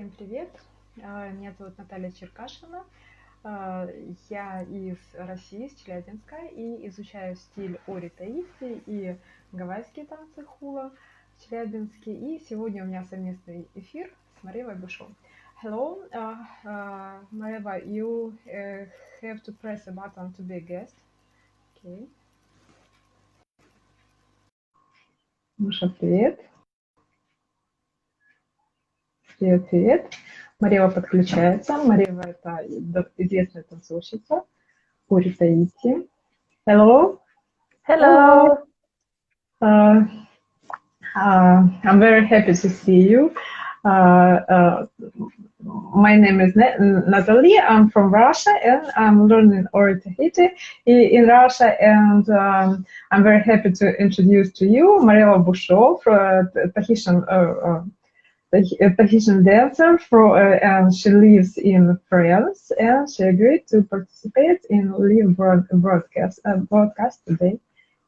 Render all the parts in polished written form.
Всем привет! Меня зовут Наталья Черкашина. Я из России, из Челябинска, и изучаю стиль ори Таити и гавайские танцы хула в Челябинске. И сегодня у меня совместный эфир с Маревой Бouchaux. Hello, Mareva, you have to press a button to be a guest. Okay. Маша, привет. Привет, привет. Марева подключается. Марева — это известная танцовщица ори Таити. Hello. Hello. I'm very happy to see you. My name is Natalie. I'm from Russia and I'm learning ori Tahiti in Russia. And I'm very happy to introduce to you Mareva Bouchaux, Tahitian dancer, and she lives in France, and she agreed to participate in live broadcast today.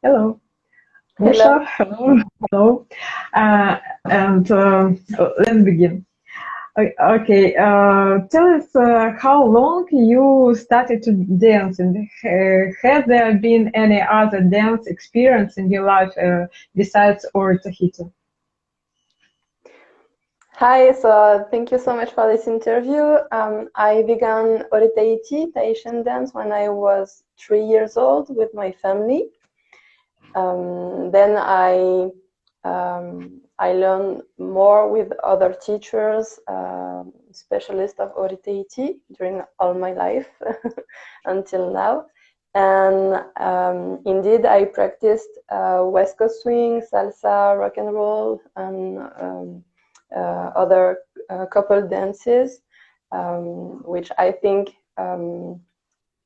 Hello. Hello. Hello. Let's begin. Okay, tell us how long you started to dance, and has there been any other dance experience in your life besides ori Tahiti? Hi, so thank you so much for this interview. I began ori Tahiti, Tahitian dance, when I was 3 years old with my family. Then I learned more with other teachers, specialists of ori Tahiti during all my life until now. And indeed, I practiced West Coast swing, salsa, rock and roll, and other couple dances, which I think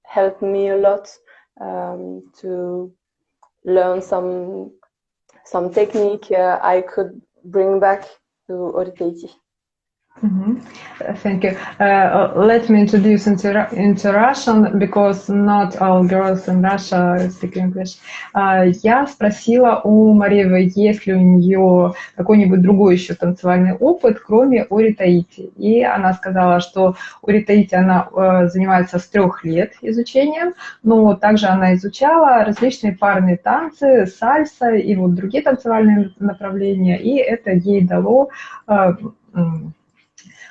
helped me a lot to learn some technique I could bring back to ori Tahiti. Thank you. Let me introduce into Russian, because not all girls in Russia speak English. Я спросила у Маревы, есть ли у нее какой-нибудь другой еще танцевальный опыт, кроме ори Таити. И она сказала, что ори Таити она занимается с 3 лет изучением, но также она изучала различные парные танцы, сальса и вот другие танцевальные направления, и это ей дало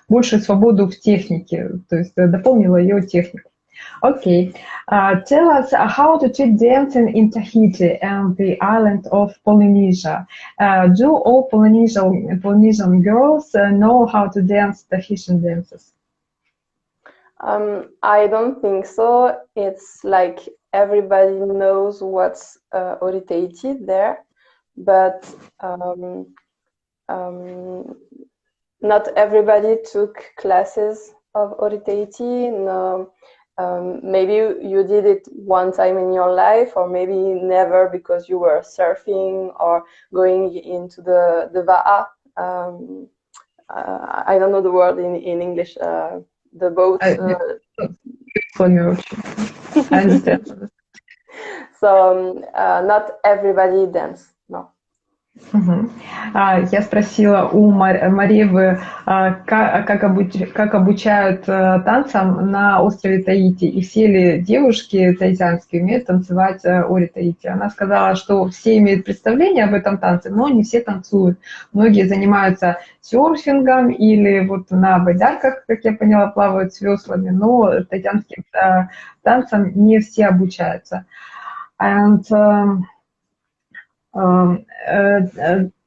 большую свободу в технике, то есть дополнила ее технику. Okay, tell us how to treat dancing in Tahiti and the island of Polynesia. Do all Polynesian girls know how to dance Tahitian dances? I don't think so. It's like everybody knows what's ori Tahiti there, but not everybody took classes of ori Tahiti. No, maybe you did it one time in your life, or maybe never because you were surfing or going into the va'a. I don't know the word in English. The boat. I understand. So not everybody dance. No. Я спросила у Маревы, как обучают танцам на острове Таити, и все ли девушки таитянские умеют танцевать ори Таити. Она сказала, что все имеют представление об этом танце, но не все танцуют. Многие занимаются серфингом или вот на байдарках, как я поняла, плавают с веслами, но таитянским танцам не все обучаются. And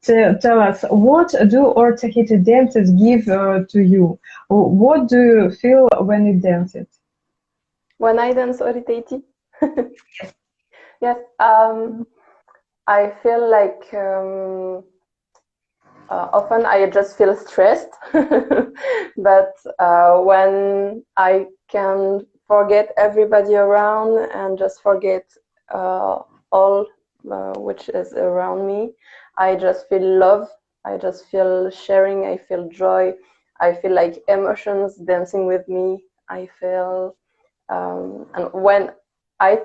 tell us, what do ori Tahiti dances give to you? What do you feel when you dance it? When I dance ori Tahiti? Yes, I feel like often I just feel stressed, but when I can forget everybody around and just forget all which is around me, I just feel love, I just feel sharing, I feel joy, I feel like emotions dancing with me. I feel and when I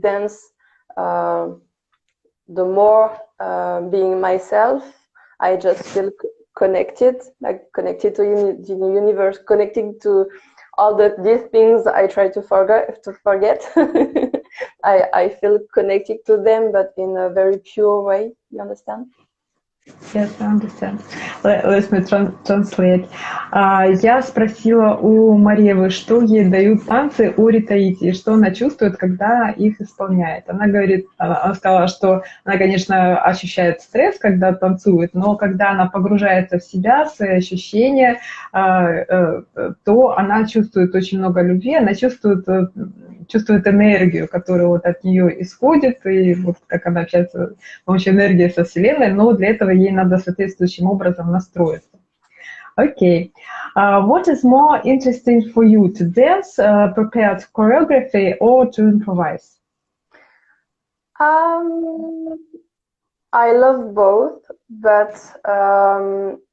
dance, the more being myself, I just feel connected, like connected to the universe, connected to all these things I try to forget. I feel connected to them, but in a very pure way. You understand? Yes, I understand. Let me translate. Я спросила у Маревы, что ей дают танцы о Таити, что она чувствует, когда их исполняет. Она говорит, она сказала, что она, конечно, ощущает стресс, когда танцует, но когда она погружается в себя, в свои ощущения, то она чувствует очень много любви, она чувствует энергию, которая вот от нее исходит, и вот как она общается с помощью энергии со Вселенной, но для этого ей надо соответствующим образом настроиться. Okay. What is more interesting for you, to dance, prepared choreography, or to improvise? I love both, but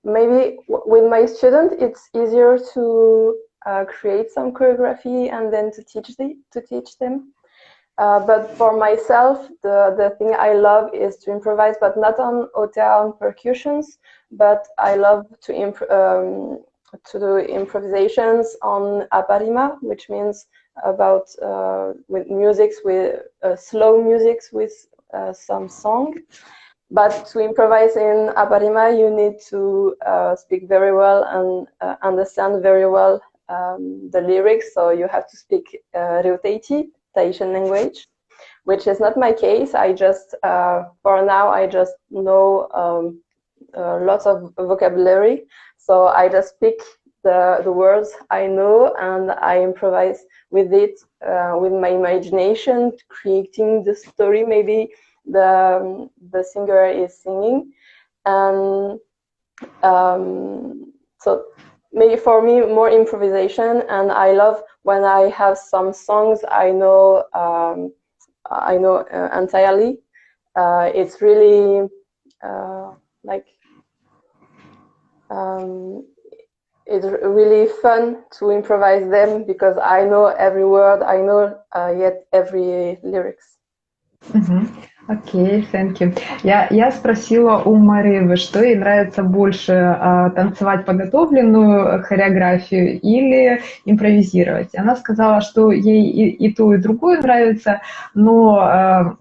maybe with my student, it's easier to create some choreography and then to teach them. But for myself, the thing I love is to improvise, but not on percussions, but I love to do improvisations on aparima, which means about with musics, with slow musics with some song. But to improvise in aparima, you need to speak very well and understand very well the lyrics. So you have to speak Tahitian language, which is not my case. I just, for now, I just know lots of vocabulary. So I just speak the words I know and I improvise with it, with my imagination, creating the story maybe the singer is singing. And so maybe for me more improvisation, and I love when I have some songs I know entirely. It's really it's really fun to improvise them because I know every word, I know yet every lyrics. Окей, thank you. Я спросила у Маревы, что ей нравится больше, танцевать подготовленную хореографию или импровизировать. Она сказала, что ей и то, и другое нравится, но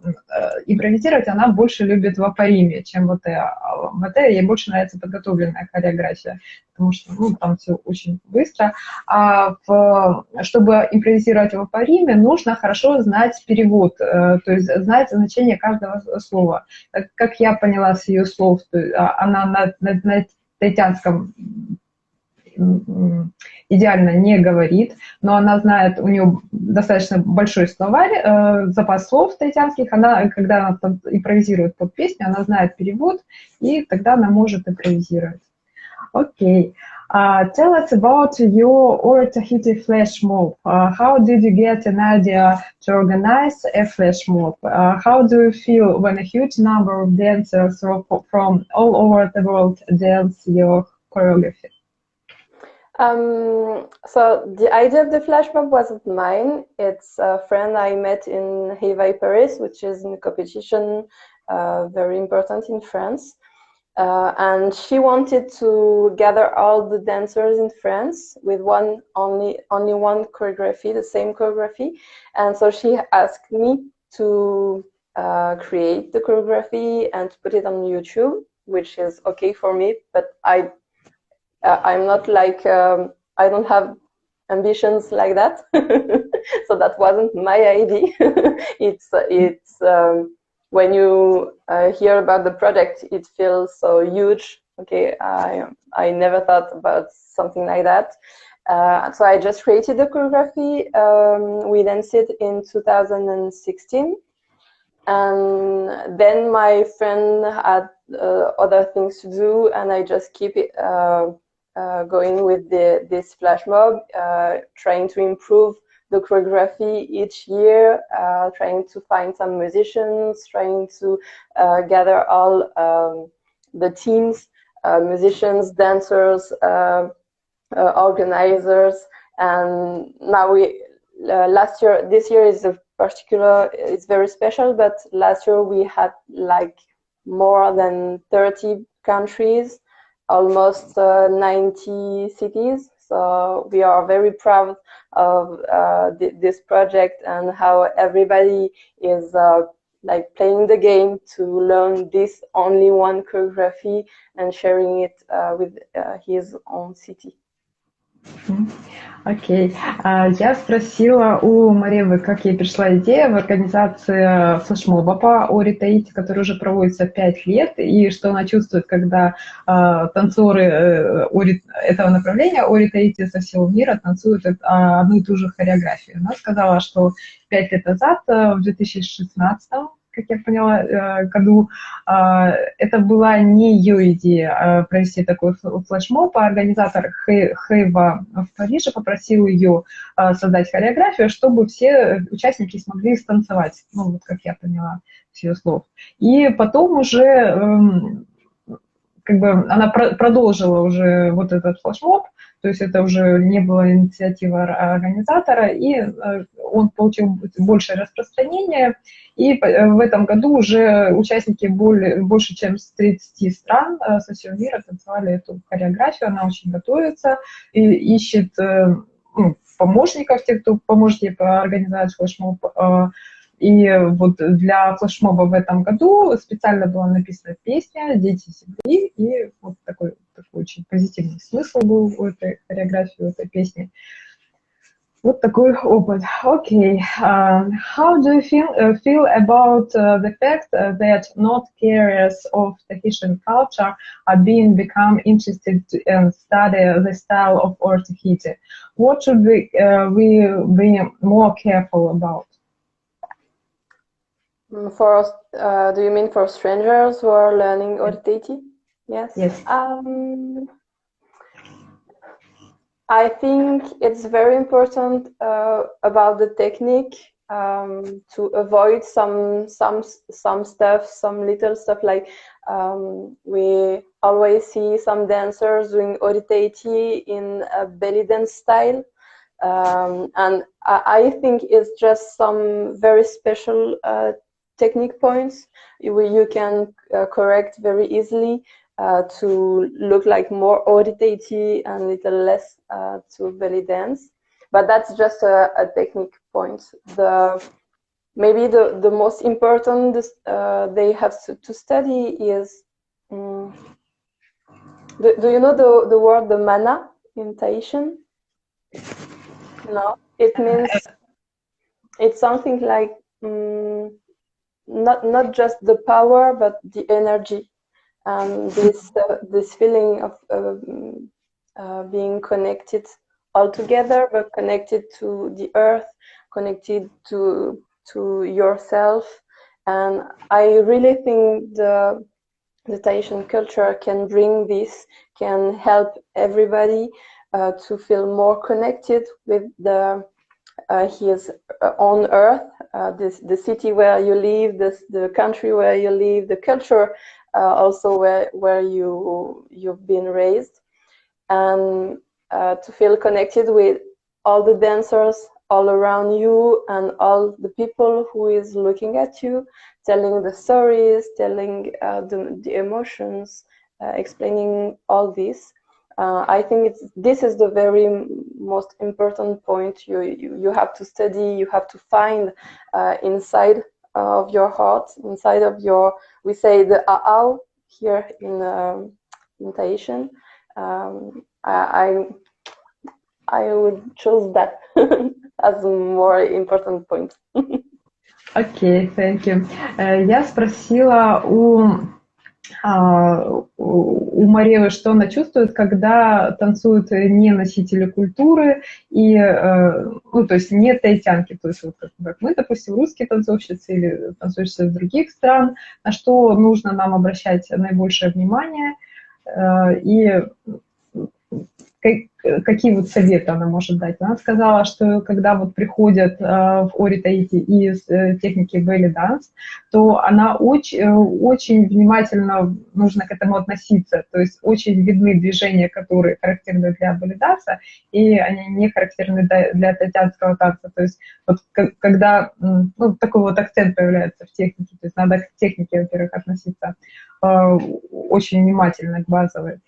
импровизировать она больше любит в апариме, чем в АТЭ. В АТЭ ей больше нравится подготовленная хореография, потому что там все очень быстро. Чтобы импровизировать в апариме, нужно хорошо знать перевод, то есть знать значение каждого слова. Как я поняла с ее слов, она на таитянском идеально не говорит, но она знает, у нее достаточно большой словарь, запас слов таитянских. Когда она импровизирует под песню, она знает перевод, и тогда она может импровизировать. Окей. Tell us about your Tahiti flash mob. How did you get an idea to organize a flash mob? How do you feel when a huge number of dancers from all over the world dance your choreography? So the idea of the flash mob wasn't mine. It's a friend I met in Hawaii, Paris, which is a competition very important in France. And she wanted to gather all the dancers in France with only one choreography, the same choreography. And so she asked me to create the choreography and to put it on YouTube, which is okay for me, but I'm not like, I don't have ambitions like that. So that wasn't my idea. It's when you hear about the project, it feels so huge. Okay, I never thought about something like that. So I just created the choreography. We danced it in 2016. And then my friend had other things to do, and I just keep it going with this flash mob, trying to improve the choreography each year, trying to find some musicians, trying to gather all the teams, musicians, dancers, organizers. And now this year is it's very special, but last year we had like more than 30 countries almost 90 cities. So we are very proud of this project and how everybody is like playing the game to learn this only one choreography and sharing it with his own city. Окей. Я спросила у Маревы, как ей пришла идея в организации флешмоба по Ори Таити, который уже проводится 5 лет, и что она чувствует, когда танцоры этого направления Ори Таити со всего мира танцуют одну и ту же хореографию. Она сказала, что 5 лет назад, в 2016, как я поняла, году, это была не ее идея провести такой флешмоб, а организатор Хейва в Париже попросил ее создать хореографию, чтобы все участники смогли станцевать, ну, вот как я поняла с ее слов. И потом уже как бы она продолжила уже вот этот флешмоб, то есть это уже не была инициатива организатора, и он получил большее распространение, и в этом году уже участники больше, чем с 30 стран со всего мира танцевали эту хореографию, она очень готовится, и ищет помощников, тех, кто поможет ей организовать флешмоб. И вот для флешмоба в этом году специально была написана песня «Дети земли», и вот такой очень позитивный смысл был у этой хореографии, у этой песни. Вот такой опыт. Окей. How do you feel about the fact that not carriers of Tahitian culture are become interested and study the style of our Tahiti? What should we be more careful about? Do you mean for strangers who are learning Tahiti? Yes. Yes. I think it's very important about the technique to avoid some stuff, some little stuff like we always see some dancers doing Tahiti in a belly dance style. And I think it's just some very special technique points you can correct very easily to look like more Tahiti and a little less to belly dance. But that's just a technique point. Maybe the most important they have to study is, do you know the word the mana in Tahitian? No, it means it's something like not just the power but the energy, and this feeling of being connected all together, but connected to the earth, connected to yourself. And I really think the Tahitian culture can bring this, can help everybody to feel more connected with his own earth, the city where you live, the country where you live, the culture also where you've been raised, and to feel connected with all the dancers all around you and all the people who is looking at you, telling the stories, telling the emotions, explaining all this. I think this is the very most important point. You have to study, you have to find inside of your heart, inside of your, we say the a'au here in Tahitian. I would choose that as a more important point. Окей, thank you. Я спросила у Маревы, что она чувствует, когда танцуют не носители культуры, и, ну, то есть не таитянки, то есть вот как мы, допустим, русские танцовщицы или танцовщицы из других стран, на что нужно нам обращать наибольшее внимание, и какие вот советы она может дать. Она сказала, что когда вот приходят в Ори Таити из техники belly dance, то она очень внимательно нужно к этому относиться. То есть очень видны движения, которые характерны для belly dance, и они не характерны для таитянского танца. То есть вот когда такой вот акцент появляется в технике, то есть надо к технике, во-первых, относиться очень внимательно, к базовой.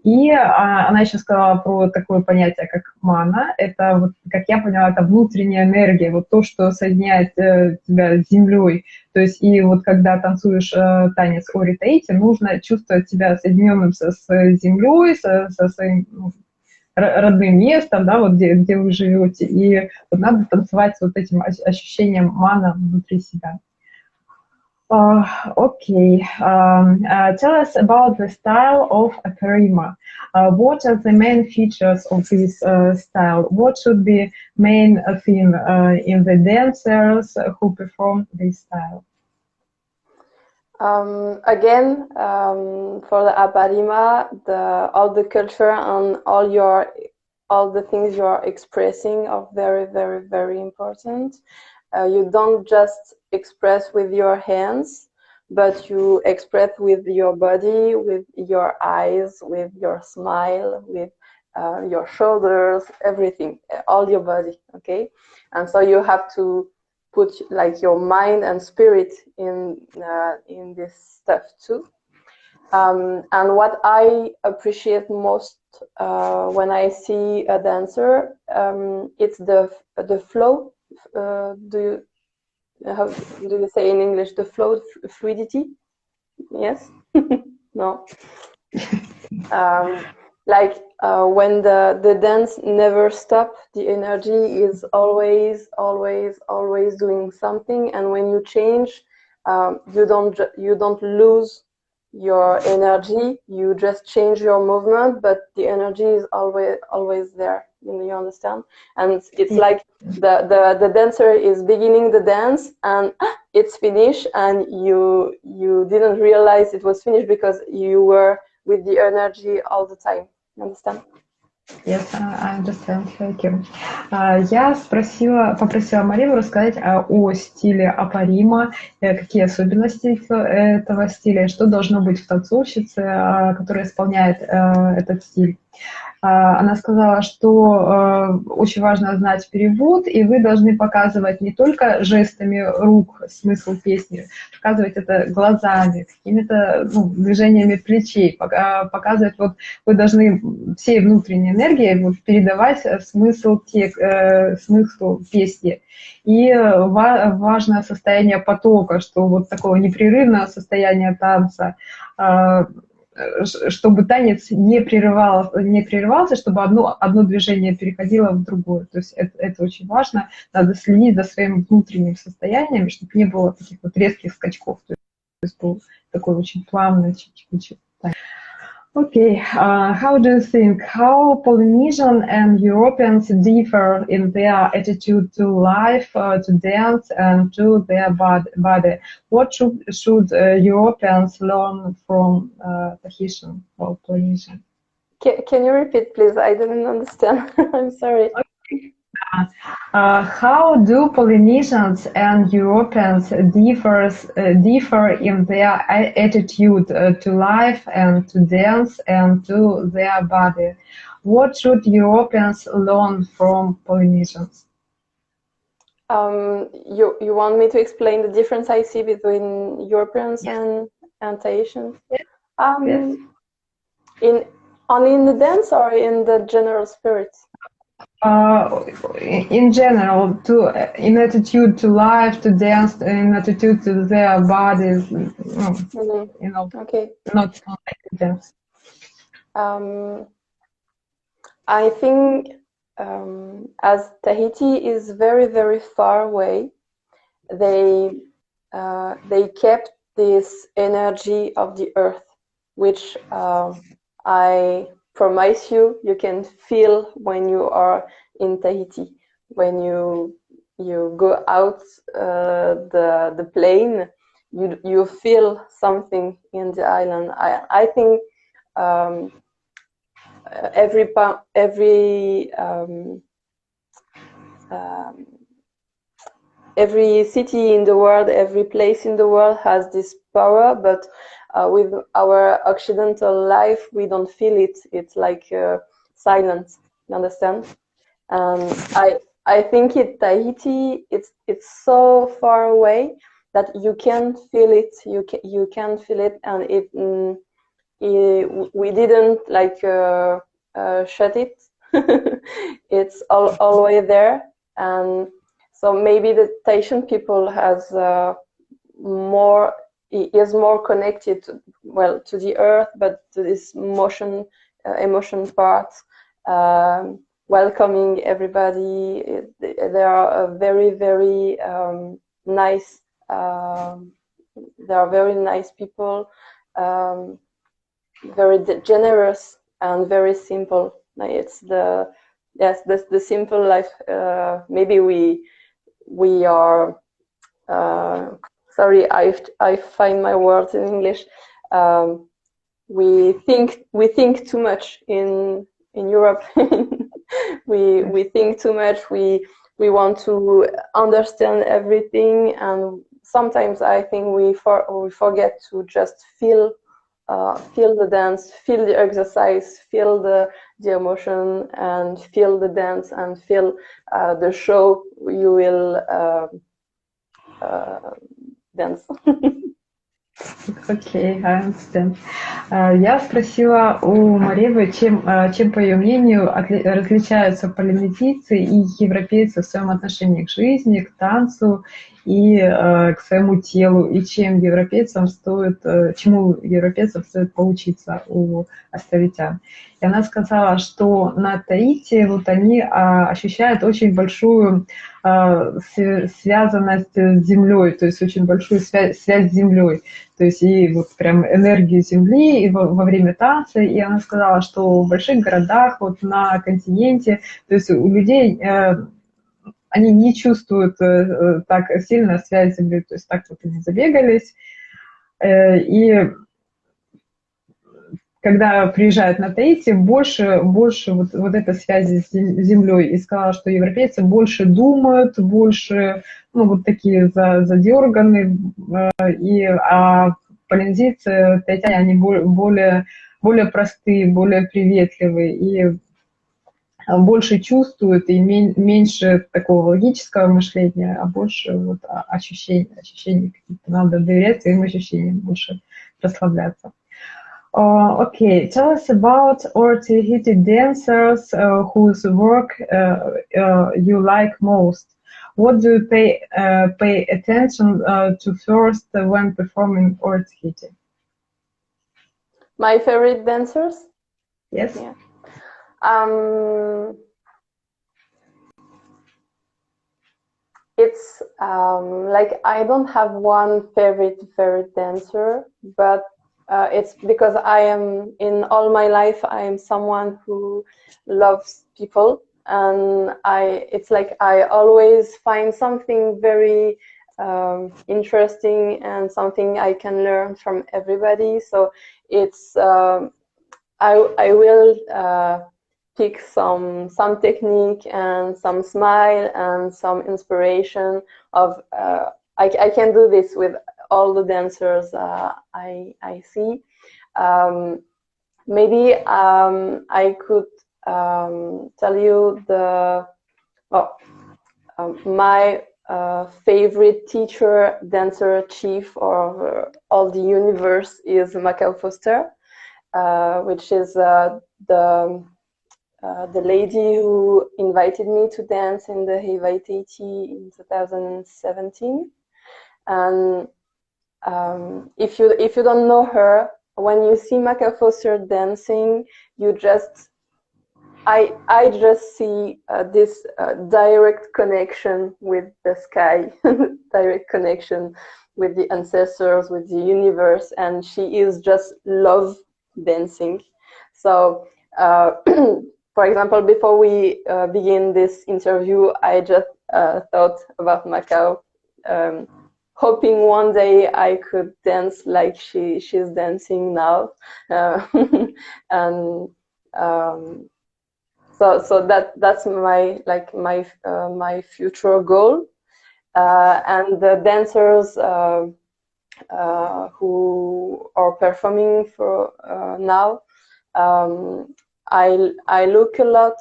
И она еще сказала про такое понятие, как мана. Это, вот, как я поняла, это внутренняя энергия, вот то, что соединяет тебя с землей. То есть и вот когда танцуешь танец ори Tahiti, нужно чувствовать себя соединенным с землей, со своим родным местом, да, вот где вы живете. И вот надо танцевать с вот этим ощущением мана внутри себя. Okay. Tell us about the style of a prima. What are the main features of this style? What should be main theme in the dancers who perform this style? Again, for the aparima, all the culture and all the things you are expressing are very, very, very important. You don't just express with your hands, but you express with your body, with your eyes, with your smile, with your shoulders, everything, all your body, okay? And so you have to put like your mind and spirit in this stuff too. And what I appreciate most when I see a dancer, it's the flow. Do you say in English the flow, fluidity? Yes. No. Like when the dance never stops, the energy is always doing something, and when you change, you don't lose your energy. You just change your movement, but the energy is always there. You understand? And it's like the dancer is beginning the dance and it's finished, and you didn't realize it was finished because you were with the energy all the time. You understand? Yes, I understand. Thank you. Я попросила Мареву рассказать о стиле апарима, какие особенности этого стиля, что должно быть в танцовщице, которая исполняет этот стиль. Она сказала, что очень важно знать перевод, и вы должны показывать не только жестами рук смысл песни, показывать это глазами, какими-то движениями плечей, показывать, вот вы должны всей внутренней энергией вот, передавать смысл песни. И важное состояние потока, что вот такого непрерывного состояния танца, чтобы танец не прерывался, чтобы одно движение переходило в другое. То есть это очень важно. Надо следить за своим внутренним состоянием, чтобы не было таких вот резких скачков. То есть был такой очень плавный танец. Okay, how do you think how Polynesian and Europeans differ in their attitude to life, to dance, and to their body? What should Europeans learn from Tahitian or Polynesian? Can you repeat, please? I didn't understand. I'm sorry. Okay. How do Polynesians and Europeans differ in their attitude to life and to dance and to their body? What should Europeans learn from Polynesians? You want me to explain the difference I see between Europeans and Tahitians? Yes. Only in the dance or in the general spirit? In general, in attitude to life, to dance, in attitude to their bodies, Okay. Not like dance. I think as Tahiti is very, very far away, they kept this energy of the earth, which I promise you can feel when you are in Tahiti. When you go out the plane, you feel something in the island. I think every city in the world, every place in the world has this power, but with our occidental life, we don't feel it. It's like silence. You understand? I think in Tahiti, it's so far away that you can feel it. You can feel it, and we didn't like shut it. It's always there, and so maybe the Tahitian people has is more connected to, well, to the earth, but to this emotion part, welcoming everybody. They are very, very nice. They are very nice people, very generous and very simple. It's the simple life. Maybe we are. Sorry, I find my words in English. We think too much in Europe. we think too much. We want to understand everything, and sometimes I think we forget to just feel the dance, feel the exercise, feel the emotion, and feel the dance, and feel the show you will dance. Окей, I understand. Я спросила у Маревы, чем, по ее мнению, различаются полинезийцы и европейцы в своем отношении к жизни, к танцу и к своему телу, и чему европейцам стоит поучиться у островитян. И она сказала, что на Таити вот они ощущают очень большую связанность с землей, то есть очень большую связь с землей, то есть и вот прям энергию земли и во время танца. И она сказала, что в больших городах, вот на континенте, то есть у людей они не чувствуют так сильно связь с землей, то есть так вот они забегались. И когда приезжают на Таити, больше вот этой связи с землей. И сказала, что европейцы больше думают, больше, ну, вот такие задерганы. А полинезийцы, таитяне, они более простые, более приветливые. И больше чувствуют, и меньше такого логического мышления, а больше вот ощущений каких-то. Надо доверять своим ощущениям, больше расслабляться. Okay, tell us about our Tahiti dancers whose work you like most. What do you pay attention to first when performing our Tahiti? My favorite dancers? Yes. Yeah. It's like I don't have one favorite dancer, but it's because I am, in all my life, I am someone who loves people, and it's like I always find something very interesting and something I can learn from everybody. So it's I will pick some technique and some smile and some inspiration of I can do this with all the dancers I see. Maybe I could tell you my favorite teacher, dancer, chief of all the universe is Mareva Bouchaux, which is the lady who invited me to dance in the Hawaii Tahiti in 2017. And if you don't know her, when you see Mareva Bouchaux dancing, I just see this direct connection with the sky, direct connection with the ancestors, with the universe, and she is just love dancing. So, for example, before we begin this interview, I just thought about Mareva, hoping one day I could dance like she's dancing now, and so that's my future goal, and the dancers who are performing for now. I look a lot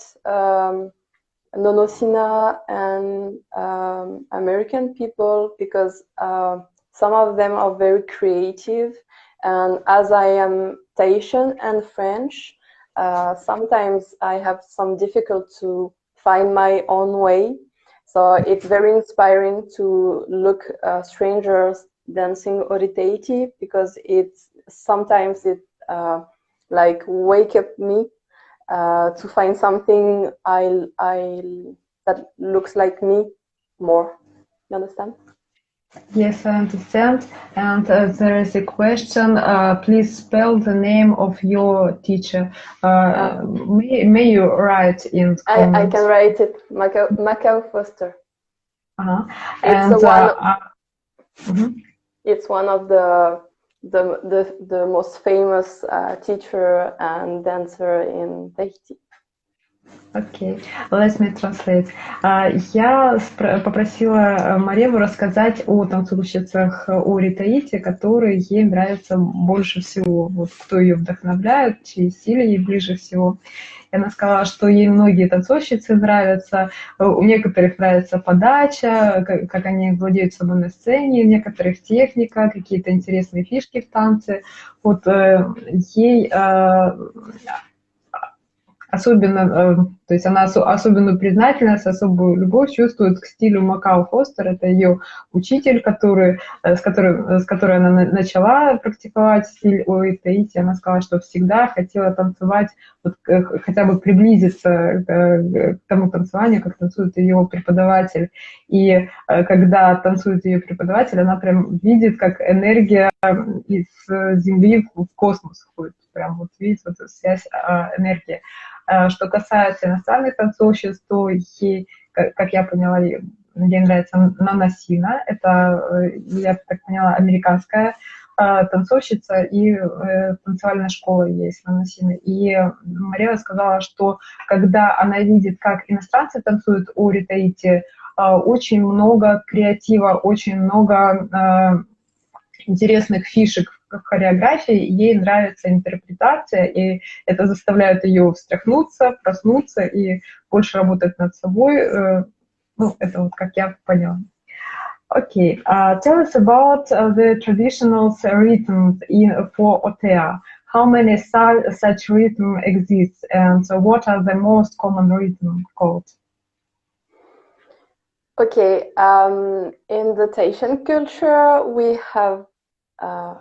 Nonosina and American people, because some of them are very creative And as I am Tahitian and French, sometimes I have some difficulty to find my own way. So it's very inspiring to look strangers dancing Tahiti, because it's sometimes it like wake up me to find something that looks like me more. You understand? Yes, I understand. And there is a question. Please spell the name of your teacher. May you write in comments? I can write it. Macau Foster. And it's one of the most famous teacher and dancer in Tahiti. Окей, let me translate. Я попросила Мареву рассказать о танцовщицах Таити, которые ей нравятся больше всего. Вот кто ее вдохновляет, чьи стили ей ближе всего. И она сказала, что ей многие танцовщицы нравятся, у некоторых нравится подача, как они владеют собой на сцене, у некоторых техника, какие-то интересные фишки в танце. Вот ей особенно, то есть она особенную признательность, особую любовь чувствует к стилю Макау Фостер. Это ее учитель, с которой она начала практиковать стиль Таити. Она сказала, что всегда хотела танцевать, вот, хотя бы приблизиться к тому танцеванию, как танцует ее преподаватель. И когда танцует ее преподаватель, она прям видит, как энергия из Земли в космос ходит. Прям вот видит вот эту связь энергии. Что касается иностранных танцовщиц, то ей, как я поняла, ей нравится Нанасина. Это, я так поняла, американская танцовщица, и танцевальная школа есть Нанасина. И Марева сказала, что когда она видит, как иностранцы танцуют Таити, очень много креатива, очень много интересных фишек в хореографии, ей нравится интерпретация, и это заставляет ее встряхнуться, проснуться и больше работать над собой. Ну, это вот как я поняла. Okay, tell us about the traditional rhythms for Otea. How many such rhythms exist, and what are the most common rhythms called? Okay, in the Tahitian culture, we have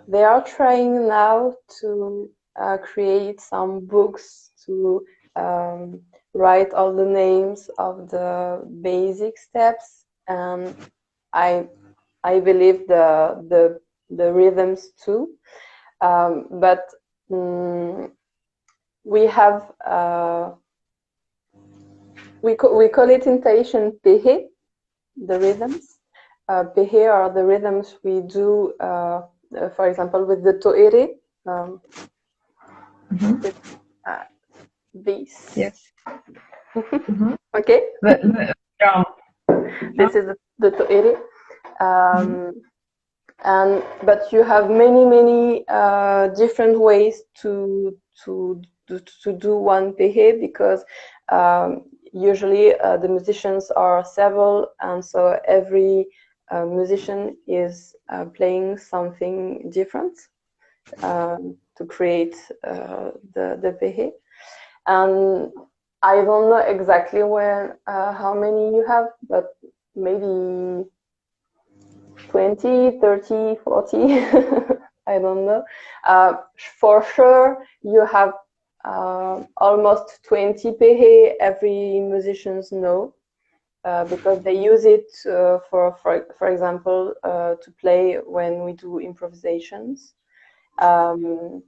they are trying now to create some books to write all the names of the basic steps, and I believe the rhythms too, but we have we call it in Tahitian pehe, the rhythms. Pehe are the rhythms we do. For example, with the to'ere, these. Yes. Okay. The drum. This is the to'ere, but you have many different ways to do one pehe, because usually the musicians are several, and so every musician is playing something different to create the pehe. And I don't know exactly how many you have, but maybe 20, 30, 40, I don't know. For sure, you have almost 20 pehe every musicians know. Because they use it for example, to play when we do improvisations, and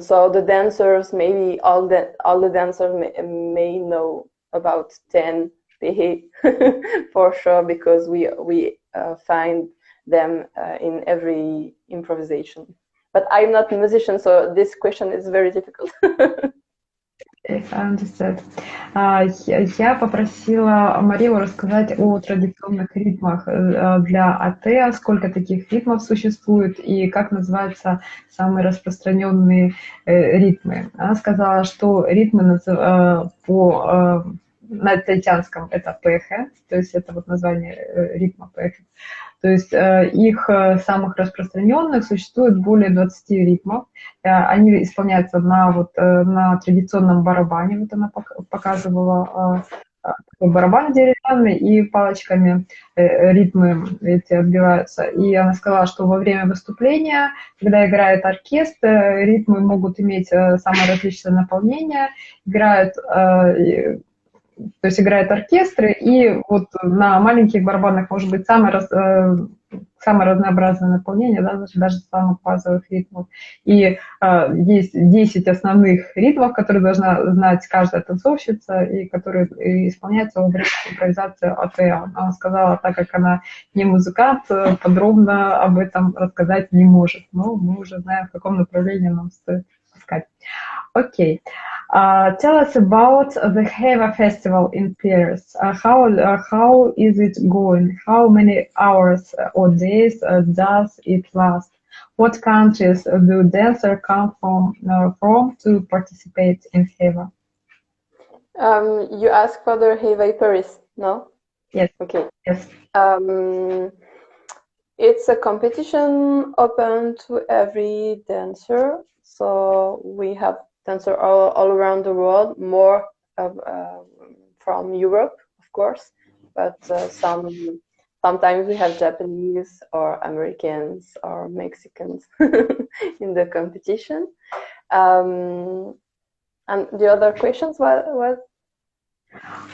so the dancers, maybe all the dancers may know about 10 pehe for sure, because we find them in every improvisation. But I'm not a musician, so this question is very difficult. Я попросила Мареву рассказать о традиционных ритмах для АТЭ, сколько таких ритмов существует и как называются самые распространенные ритмы. Она сказала, что ритмы на таитянском это пехе, то есть это вот название ритма пехе. То есть их самых распространенных существует более 20 ритмов. Они исполняются на традиционном барабане. Вот она показывала такой барабан деревянный, и палочками ритмы эти отбиваются. И она сказала, что во время выступления, когда играет оркестр, ритмы могут иметь самое различное наполнение. То есть играют оркестры, и вот на маленьких барабанах может быть самое разнообразное наполнение, да, даже самых базовых ритмов. И есть 10 основных ритмов, которые должна знать каждая танцовщица, и которые исполняются во время импровизации АТА. Она сказала, так как она не музыкант, подробно об этом рассказать не может. Но мы уже знаем, в каком направлении нам стоит искать. Окей. Tell us about the Heva festival in Paris. How is it going? How many hours or days does it last? What countries do dancers come from to participate in Heva? You asked for the Heva Paris, no? Yes. Okay. Yes. It's a competition open to every dancer. So we have dancers all around the world, more from Europe, of course, but sometimes we have Japanese or Americans or Mexicans in the competition. And the other questions was?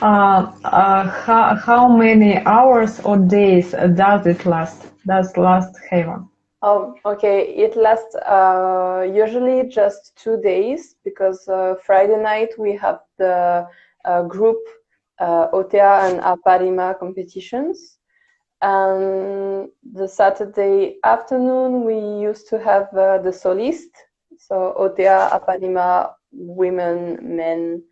How many hours or days does it last? Does last Heva? Oh, okay. It lasts usually just 2 days because Friday night we have the group Otea and Aparima competitions. And the Saturday afternoon we used to have the solist. So Otea, Aparima, women, men,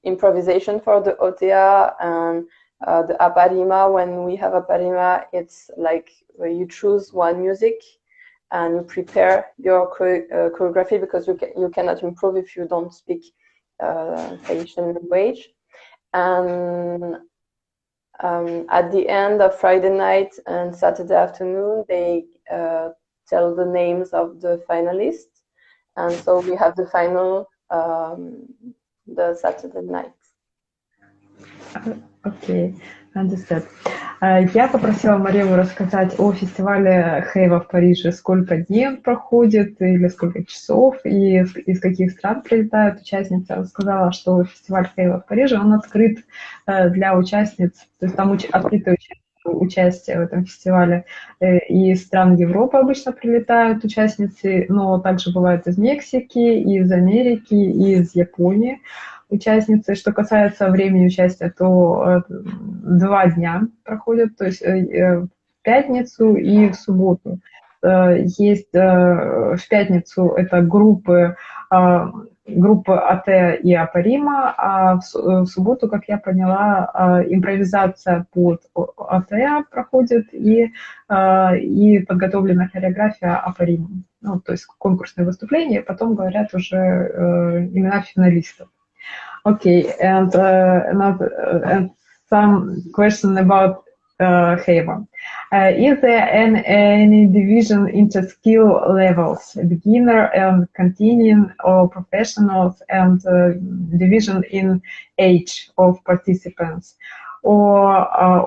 improvisation for the Otea, and the Aparima. When we have Aparima, it's like you choose one music and you prepare your choreography, because you cannot improve if you don't speak Tahitian language. And at the end of Friday night and Saturday afternoon, they tell the names of the finalists, and so we have the final the Saturday night. Окей, understood. Я попросила Мареву рассказать о фестивале Хейва в Париже, сколько дней он проходит, или сколько часов, и из каких стран прилетают участницы. Она сказала, что фестиваль Хейва в Париже, он открыт для участниц, то есть там открытое участие в этом фестивале. И из стран Европы обычно прилетают участницы, но также бывают из Мексики, из Америки, и из Японии участницы. Что касается времени участия, то 2 дня проходят, то есть в пятницу и в субботу. Есть в пятницу это группа АТ и Апарима, а в субботу, как я поняла, импровизация под АТ проходит и подготовлена хореография Апарима. Ну, то есть конкурсные выступления, потом говорят уже имена финалистов. Okay, and some question about Heva. Is there any division into skill levels, beginner and continuing, or professionals, and division in age of participants, or are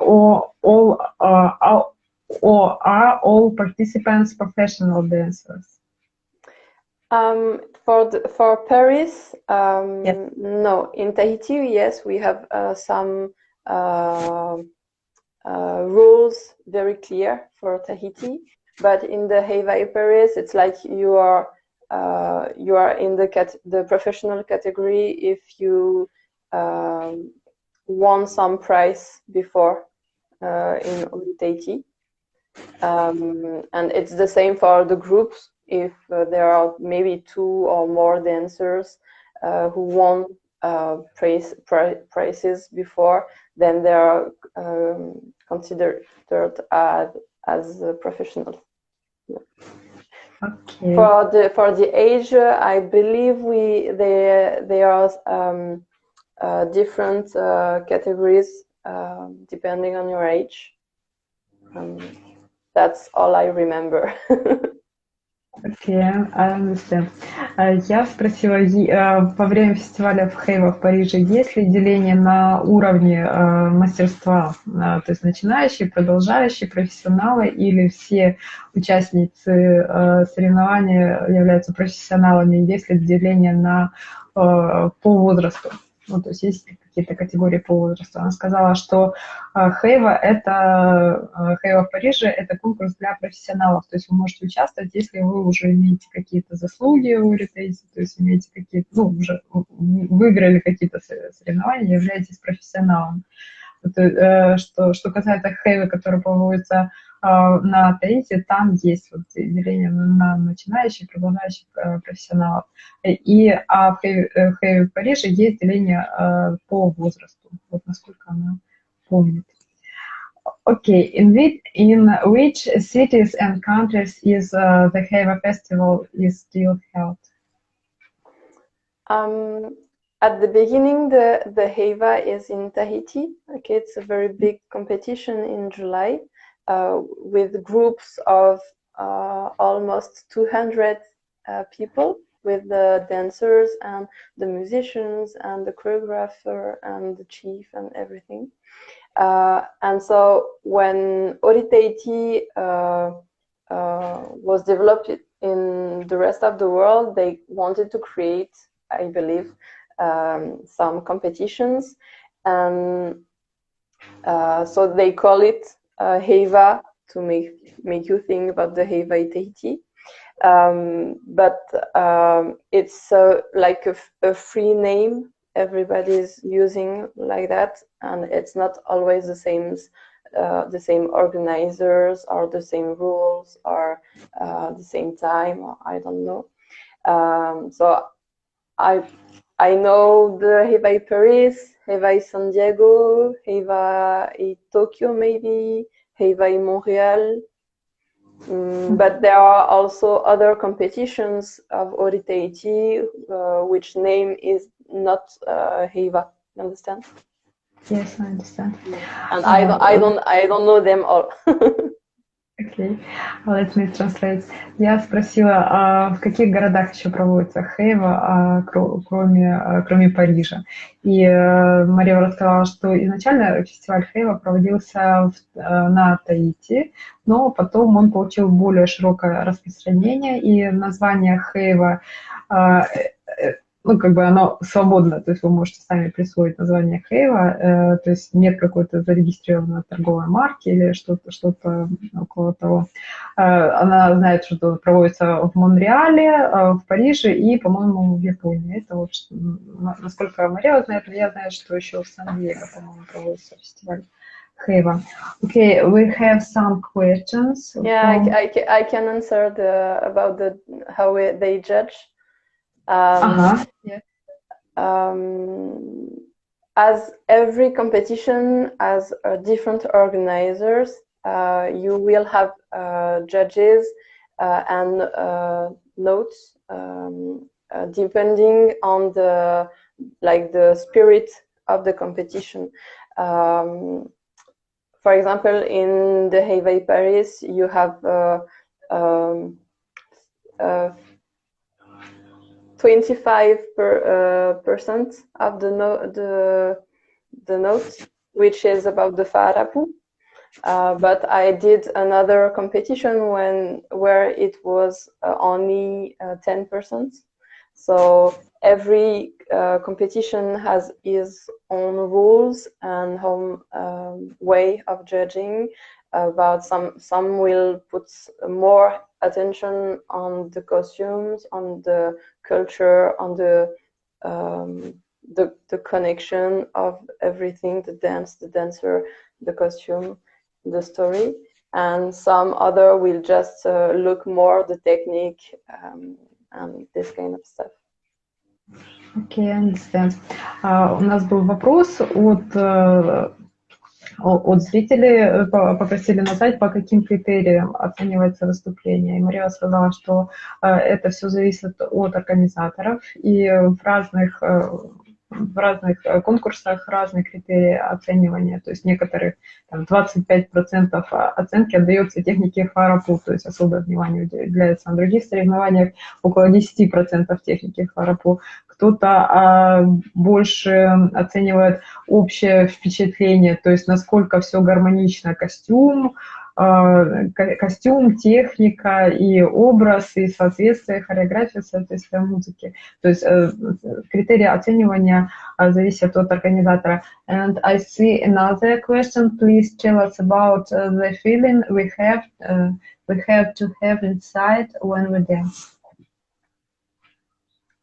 all participants professional dancers? For Paris, Yes. no. In Tahiti, yes, we have some rules very clear for Tahiti. But in the Heva Paris, it's like you are in the professional category if you won some prize before in Tahiti. And it's the same for the groups. If there are maybe 2 or more dancers who won prizes before, then they are considered as professionals. Yeah. Okay. For the age, I believe there are different categories depending on your age. That's all I remember. Okay, I understand. Я спросила, во время фестиваля в Хейва в Париже, есть ли деление на уровне мастерства, то есть начинающие, продолжающие, профессионалы, или все участницы соревнования являются профессионалами, есть ли деление по возрасту? Ну, то есть есть какие-то категории по возрасту. Она сказала, что Хейва в Париже — это конкурс для профессионалов. То есть вы можете участвовать, если вы уже имеете какие-то заслуги в ретейте, то есть имеете какие-то, ну, уже выиграли какие-то соревнования, являетесь профессионалом. Что касается Хейвы, который проводится на Tahiti, там есть вот деление на начинающих, продолжающих профессионалов. В Хейве в Париже есть деление по возрасту, вот насколько она помнит. Okay, in which cities and countries is the Heva festival is still held? At the beginning, the Heva is in Tahiti. Okay, it's a very big competition in July with groups of almost 200 people, with the dancers and the musicians and the choreographer and the chief and everything. And so when Tahiti was developed in the rest of the world, they wanted to create, I believe, some competitions, and so they call it Heva to make you think about the Heva in Tahiti. But it's like a free name. Everybody's using like that, and it's not always the same organizers or the same rules or the same time, or I don't know. So I know the Heva in Paris, Heva in San Diego, Heva in Tokyo maybe, Heva in Montreal. But there are also other competitions of Tahiti, which name is not Heva. You understand? Yes, I understand. And I don't know them all. Okay, let me translate. Я спросила, в каких городах еще проводится Хейва, кроме Парижа. И Мария рассказала, что изначально фестиваль Хейва проводился на Таити, но потом он получил более широкое распространение, и название Хейва, ну, как бы оно свободно, то есть вы можете сами присвоить название Хейва, то есть нет какой-то зарегистрированной торговой марки или что-то около того. Она знает, что проводится в Монреале, в Париже и, по-моему, в Японии. Это вот, насколько Мария знает, но я знаю, что еще в Сан-Диего, по-моему, проводится фестиваль Хейва. Okay, we have some questions. Yeah, I can answer about how they judge. Yeah. As every competition has different organizers, you will have judges and notes depending on the spirit of the competition. For example, in the Heva Paris, you have 25% of the note, which is about the Farapu. But I did another competition where it was only 10%. So every competition has its own rules and own way of judging. About some will put more attention on the costumes, on the culture, on the connection of everything, the dance, the dancer, the costume, the story, and some other will just look more the technique and this kind of stuff. Okay, I understand. У нас был вопрос от зрителей, попросили назвать, по каким критериям оценивается выступление. И Мария сказала, что это все зависит от организаторов, и в в разных конкурсах разные критерии оценивания, то есть некоторых там, 25% оценки отдается технике фарапу, то есть особое внимание уделяется на других соревнованиях, около 10% техники фарапу. Кто-то больше оценивает общее впечатление, то есть насколько все гармонично, костюм, техника и образ, и соответствие, хореография, соответствие музыки. То есть критерии оценивания зависят от организатора. And I see another question. Please tell us about the feeling we have to have inside when we dance.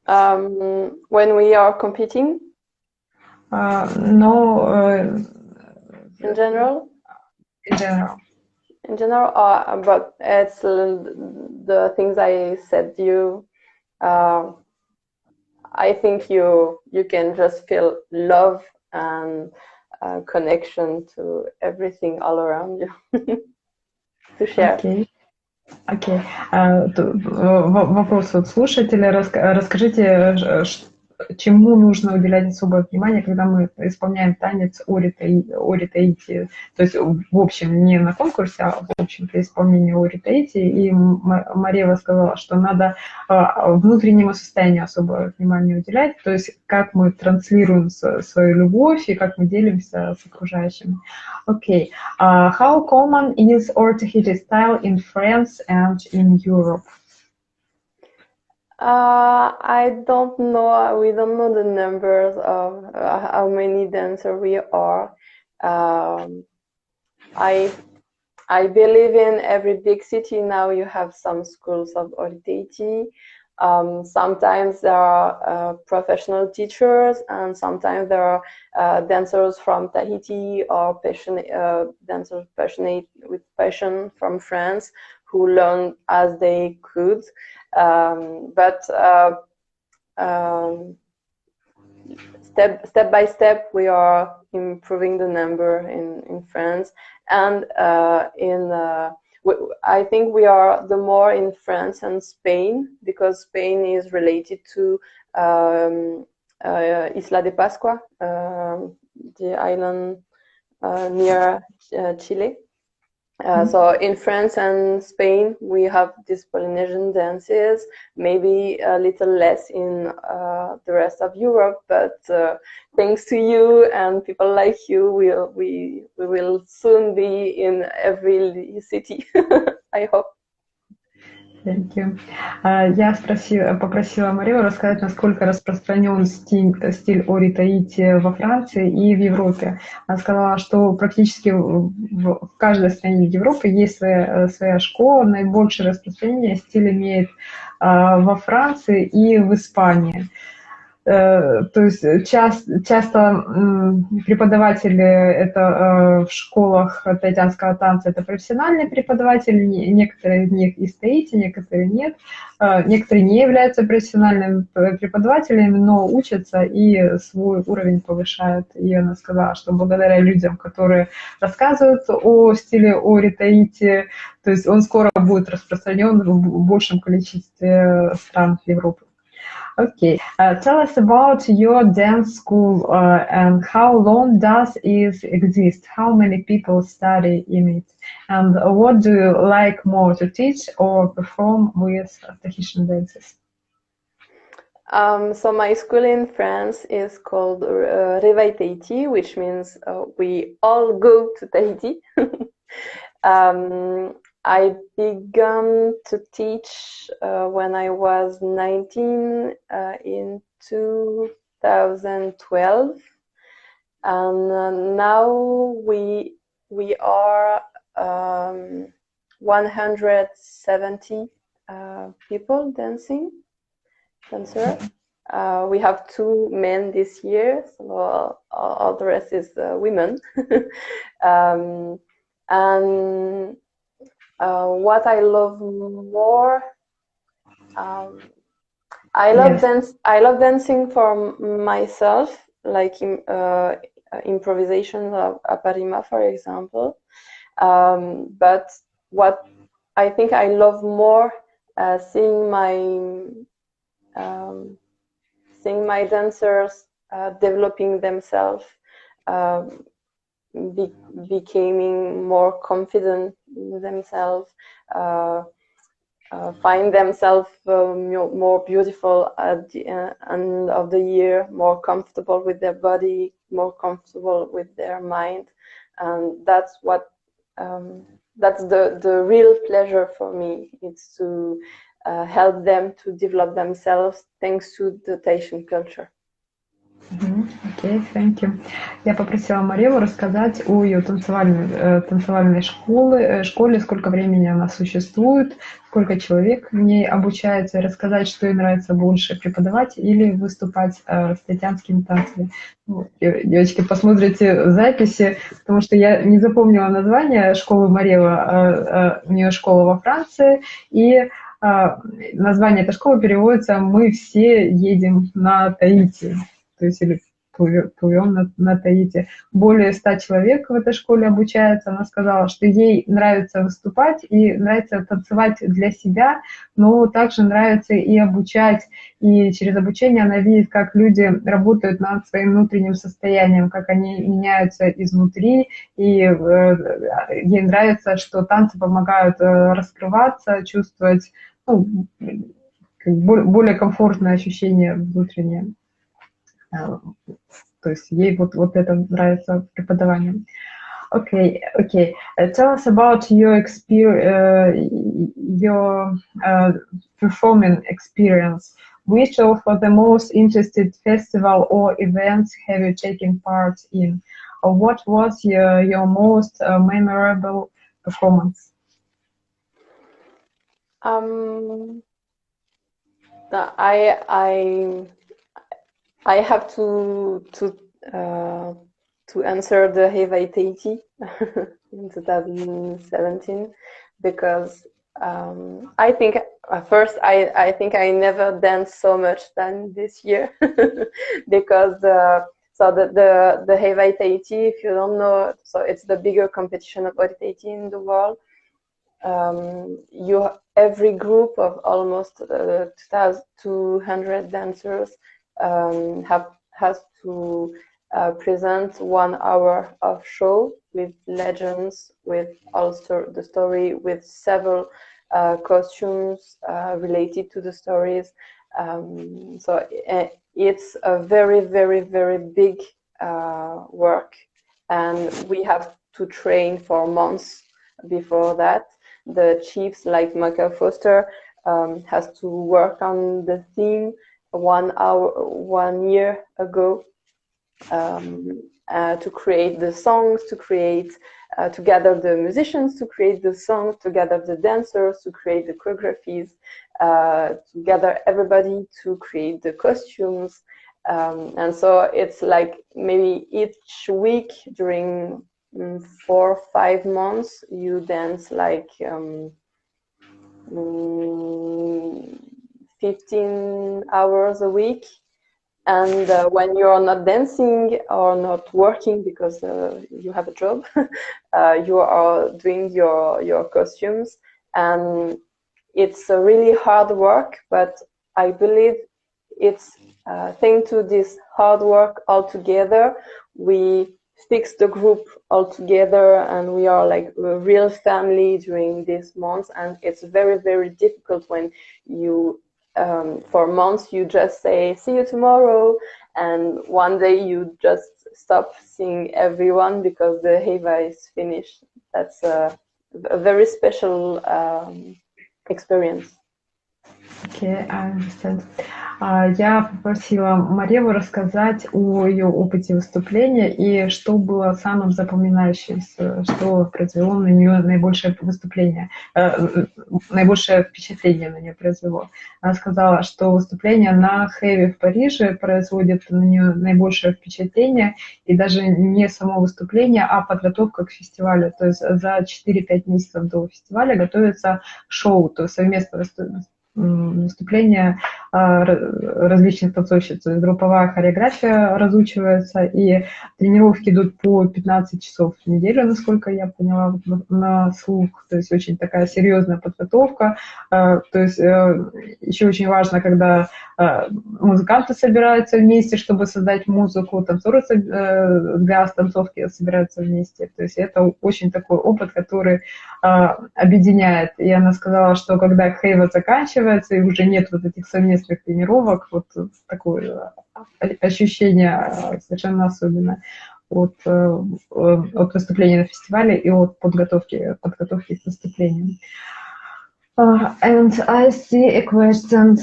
When we are competing? No. In general? In general. In general, but it's the things I said to you. I think you can just feel love and connection to everything all around you to share. Окей. Вопрос от слушателя. Расскажите, чему нужно уделять особое внимание, когда мы исполняем танец Ори Таити. То есть, в общем, не на конкурсе, а в общем при исполнении Ори Таити. И Марева сказала, что надо внутреннему состоянию особое внимание уделять, то есть как мы транслируем свою любовь и как мы делимся с окружающими. Окей. How common is Ori Tahiti style in France and in Europe? I don't know. We don't know the numbers of how many dancers we are. I believe in every big city now you have some schools of Ori Tahiti. Sometimes there are professional teachers, and sometimes there are dancers from Tahiti or dancers passionate with passion from France who learn as they could. But step by step, we are improving the number in France, and I think we are the more in France and Spain, because Spain is related to Isla de Pascua, the island near Chile. So in France and Spain, we have these Polynesian dances, maybe a little less in the rest of Europe, but thanks to you and people like you, we will soon be in every city, I hope. Thank you. Я попросила Мареву рассказать, насколько распространен стиль Ори Таити во Франции и в Европе. Она сказала, что практически в каждой стране Европы есть своя школа. Наибольшее распространение стиль имеет во Франции и в Испании. То есть часто преподаватели это в школах таитянского танца это профессиональные преподаватели, некоторые из них из Таити, некоторые нет, некоторые не являются профессиональными преподавателями, но учатся и свой уровень повышают. И она сказала, что благодаря людям, которые рассказывают о стиле Ори Таити, то есть он скоро будет распространен в большем количестве стран Европы. Okay, tell us about your dance school and how long does it exist? How many people study in it? And what do you like more to teach or perform with Tahitian dances? So my school in France is called Mareva Tahiti, which means we all go to Tahiti. I began to teach when I was 19 in 2012, and now we are 170 people dancers. We have 2 men this year, so all the rest is women. And what I love more, I love dancing for myself, like improvisation of aparima, for example. But what I think I love more, seeing my dancers developing themselves, becoming more confident in themselves, find themselves more beautiful at the end of the year, more comfortable with their body, more comfortable with their mind, and that's what that's the real pleasure for me. It's to help them to develop themselves thanks to the Tahitian culture. Окей, thank you. Я попросила Мареву рассказать о ее танцевальной школе, сколько времени она существует, сколько человек в ней обучается, рассказать, что ей нравится больше, преподавать или выступать с таитянскими танцами. Девочки, посмотрите записи, потому что я не запомнила название школы Марева, у нее школа во Франции, и название этой школы переводится «Мы все едем на Таити». То есть или плывем на Таити. Более 100 человек в этой школе обучаются. Она сказала, что ей нравится выступать и нравится танцевать для себя, но также нравится и обучать. И через обучение она видит, как люди работают над своим внутренним состоянием, как они меняются изнутри. И ей нравится, что танцы помогают раскрываться, чувствовать более комфортное ощущение внутреннее. То есть ей вот это нравится преподавание. Okay. Tell us about your performing experience. Which of the most interested festival or events have you taken part in? Or what was your most memorable performance? I have to answer the Hawaii Tahiti in 2017 because I think first I think I never danced so much than this year because the Hawaii Tahiti, if you don't know, so it's the bigger competition of Tahiti in the world. Every group of almost 2,200 dancers has to present 1 hour of show with legends, with also the story, with several costumes related to the stories. So it's a very, very, very big work, and we have to train for months before that. The chiefs like Michael Foster has to work on the theme 1 year ago to create the songs, to gather the musicians, to create the songs, to gather the dancers, to create the choreographies, to gather everybody to create the costumes. And so it's like maybe each week during 4 or 5 months you dance like 15 hours a week, and when you're not dancing or not working because you have a job, you are doing your costumes, and it's a really hard work, but I believe it's thanks to this hard work all together, we fix the group all together, and we are like a real family during these months. And it's very, very difficult when you for months you just say see you tomorrow, and one day you just stop seeing everyone because the Heva is finished. That's a very special experience. Okay, I understand. Я попросила Мареву рассказать о ее опыте выступления и что было самым запоминающимся, что произвело на нее наибольшее впечатление на нее произвело. Она сказала, что выступление на Хэви в Париже производит на нее наибольшее впечатление, и даже не само выступление, а подготовка к фестивалю. То есть за 4-5 месяцев до фестиваля готовится шоу, то есть совместное выступления различных танцовщиц. То есть групповая хореография разучивается, и тренировки идут по 15 часов в неделю, насколько я поняла, на слух. То есть очень такая серьезная подготовка. То есть еще очень важно, когда музыканты собираются вместе, чтобы создать музыку, танцоры для станцовки собираются вместе. То есть это очень такой опыт, который объединяет. И она сказала, что когда хейва заканчивается и уже нет вот этих совместных тренировок, вот такое ощущение совершенно особенное от выступления на фестивале и от подготовки к выступлениям. And I see a question: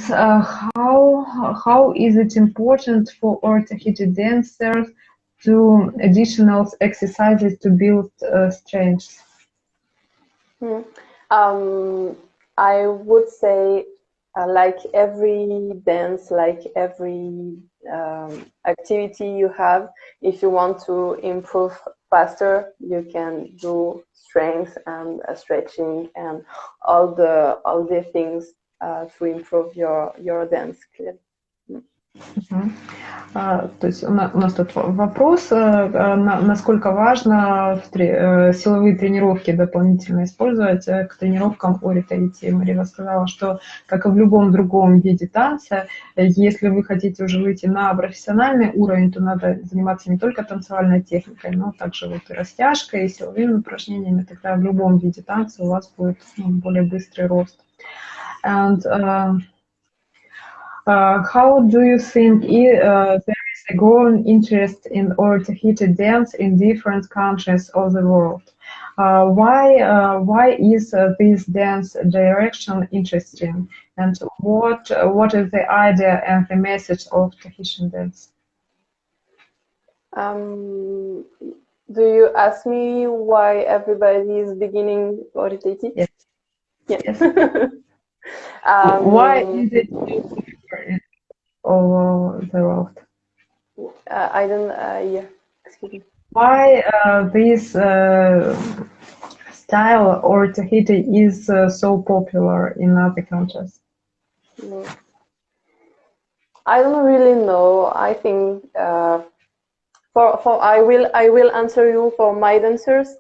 how is it important for our Tahiti dancers to additional exercises to build strength? I would say, like every dance, like every activity you have, if you want to improve faster, you can do strength and stretching and all the things to improve your dance skill. То есть у нас тут вопрос, насколько важно силовые тренировки дополнительно использовать к тренировкам Ори Tahiti. Марива сказала, что, как и в любом другом виде танца, если вы хотите уже выйти на профессиональный уровень, то надо заниматься не только танцевальной техникой, но также вот и растяжкой, и силовыми упражнениями. Тогда в любом виде танца у вас будет более быстрый рост. And how do you think there is a growing interest in Ori Tahiti dance in different countries of the world? Why is this dance direction interesting? And what is the idea and the message of Tahitian dance? Do you ask me why everybody is beginning Ori Tahiti? Yes. Yes. Why is it all the world? I don't. Yeah. Excuse me. Why this style or Tahiti is so popular in other countries? I don't really know. I think I will answer you for my dancers.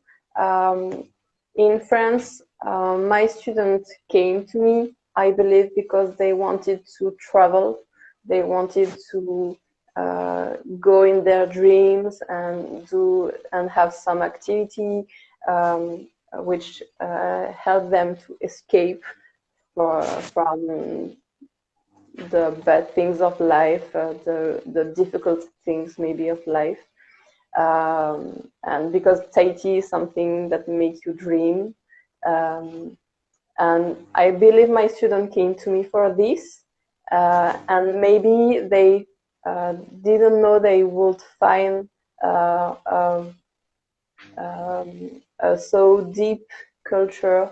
In France, my students came to me, I believe, because they wanted to travel. They wanted to go in their dreams and have some activity which helped them to escape from the bad things of life, the difficult things maybe of life. And because Tahiti is something that makes you dream. And I believe my student came to me for this. And maybe they didn't know they would find a so deep culture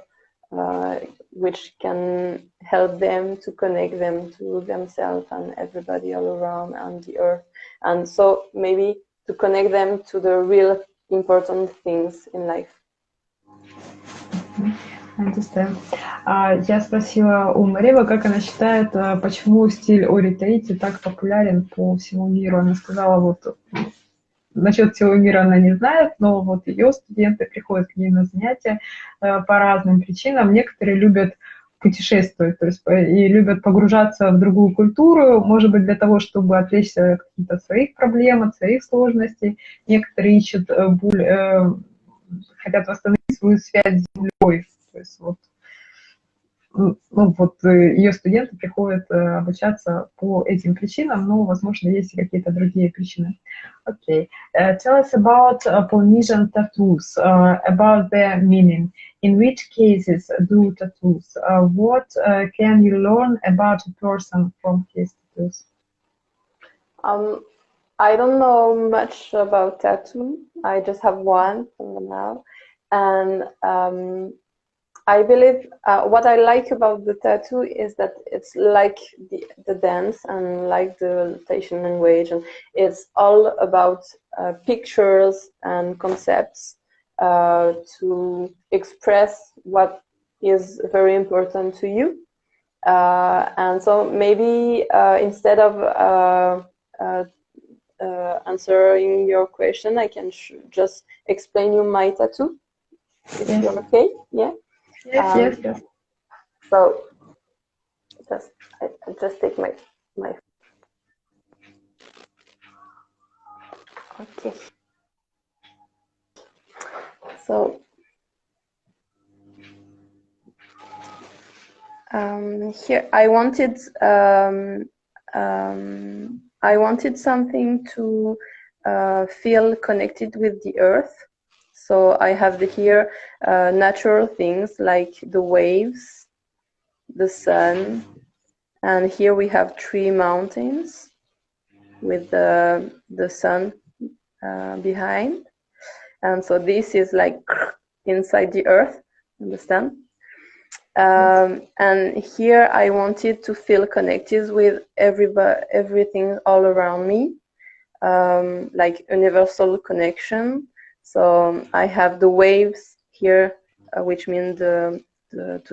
which can help them to connect them to themselves and everybody all around and the earth. And so maybe to connect them to the real important things in life. Understand. Я спросила у Маревы, как она считает, почему стиль Ори Tahiti так популярен по всему миру. Она сказала, вот насчет всего мира она не знает, но вот ее студенты приходят к ней на занятия по разным причинам. Некоторые любят путешествовать, то есть и любят погружаться в другую культуру, может быть, для того, чтобы отвлечься от каких-то своих проблем, от своих сложностей. Некоторые ищут хотят восстановить свою связь с землей. То есть вот ее студенты приходят обучаться по этим причинам, но, возможно, есть и какие-то другие причины. Okay. Tell us about Polynesian tattoos, about their meaning. In which cases do tattoos? What can you learn about a person from his tattoos? I don't know much about tattoo. I just have one for now. And I believe what I like about the tattoo is that it's like the dance and like the Tahitian language, and it's all about pictures and concepts to express what is very important to you. And so maybe instead of answering your question, I can just explain you my tattoo, if Yes. you're okay. Yeah. Yes, yes. So I just take my. Okay. So here I wanted something to feel connected with the earth. So I have here natural things like the waves, the sun, and here we have 3 mountains with the sun behind. And so this is like inside the earth, understand? And here I wanted to feel connected with everything all around me, like universal connection. So I have the waves here, which mean to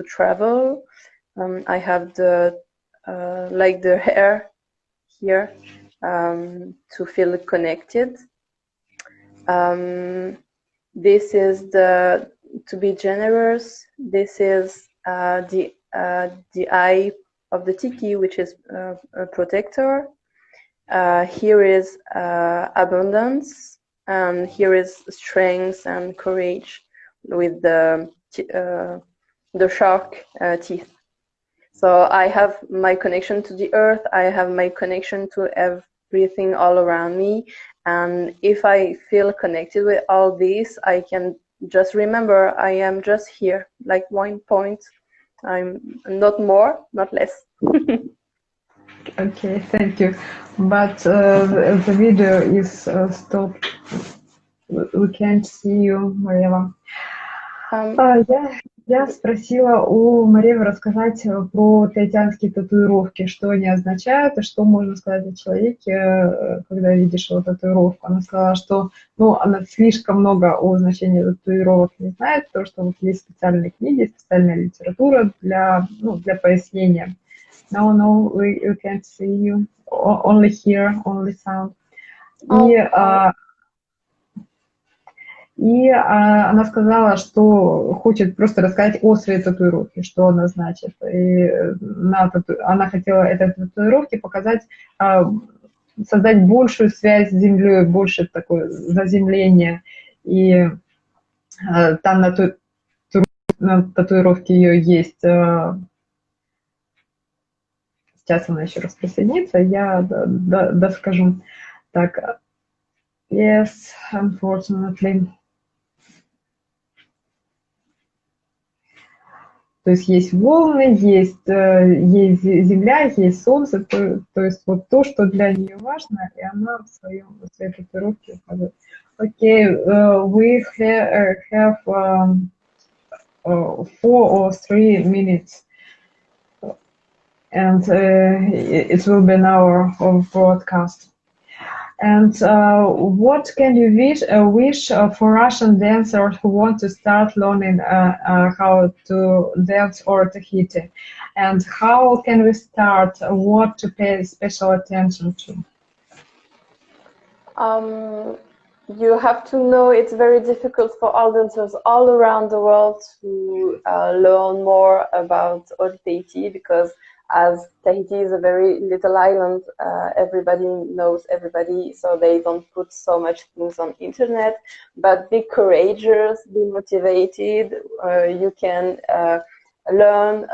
travel. I have the like the hair here to feel connected. This is to be generous. This is the eye of the tiki, which is a protector. Here is abundance, and here is strength and courage with the shark teeth. So I have my connection to the earth. I have my connection to everything all around me. And if I feel connected with all this, I can just remember I am just here, like 1 point. I'm not more, not less. Okay, thank you. But the video is stopped. We can't see you, Mareva. Я спросила у Маревы рассказать про таитянские татуировки, что они означают и что можно сказать о человеке, когда видишь его татуировку. Она сказала, что она слишком много о значении татуировок не знает, потому что вот есть специальные книги, специальная литература для пояснения. No, we can't see you. Only hear, only sound. И она сказала, что хочет просто рассказать о своей татуировке, что она значит. И она хотела этой татуировке показать, создать большую связь с землей, больше такое заземление. И там на татуировке ее есть... Сейчас она еще раз присоединится, я доскажу. Так, yes, unfortunately. То есть есть волны, есть земля, есть солнце, то есть вот то, что для нее важно, и она в своей татуировке указывает. Okay, we have 4 or 3 minutes, and it will be an hour of broadcast. And what can you wish for Russian dancers who want to start learning how to dance or Tahiti? And how can we start? What to pay special attention to? You have to know it's very difficult for all dancers all around the world to learn more about Tahiti, because as Tahiti is a very little island, everybody knows everybody, so they don't put so much things on internet. But be courageous, be motivated. You can learn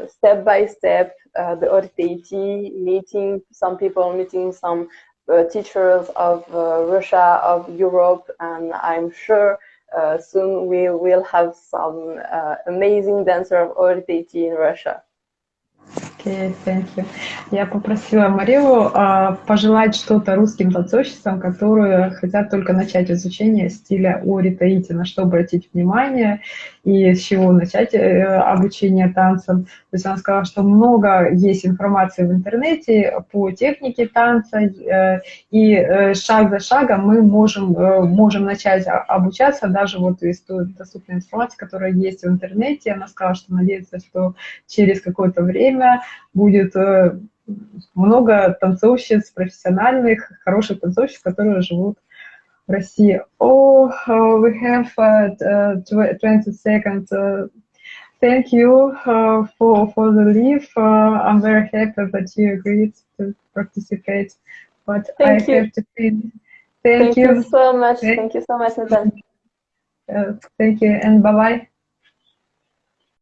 step by step the Tahiti, meeting some people, meeting some teachers of Russia, of Europe, and I'm sure soon we will have some amazing dancer of Tahiti in Russia. Okay, thank you. Я попросила Мареву пожелать что-то русским танцовщицам, которые хотят только начать изучение стиля ори Таити, на что обратить внимание и с чего начать обучение танцам. То есть она сказала, что много есть информации в интернете по технике танца, и шаг за шагом мы можем начать обучаться даже вот из той доступной информации, которая есть в интернете. Она сказала, что надеется, что через какое-то время будет много танцовщиц профессиональных, хороших танцовщиц, которые живут в России. Oh, we have 20 seconds. Thank you for the leave. I'm very happy that you agreed to participate. But Thank you. have to finish. Thank you so much. Thank you so much, Natalia. Thank you and bye-bye.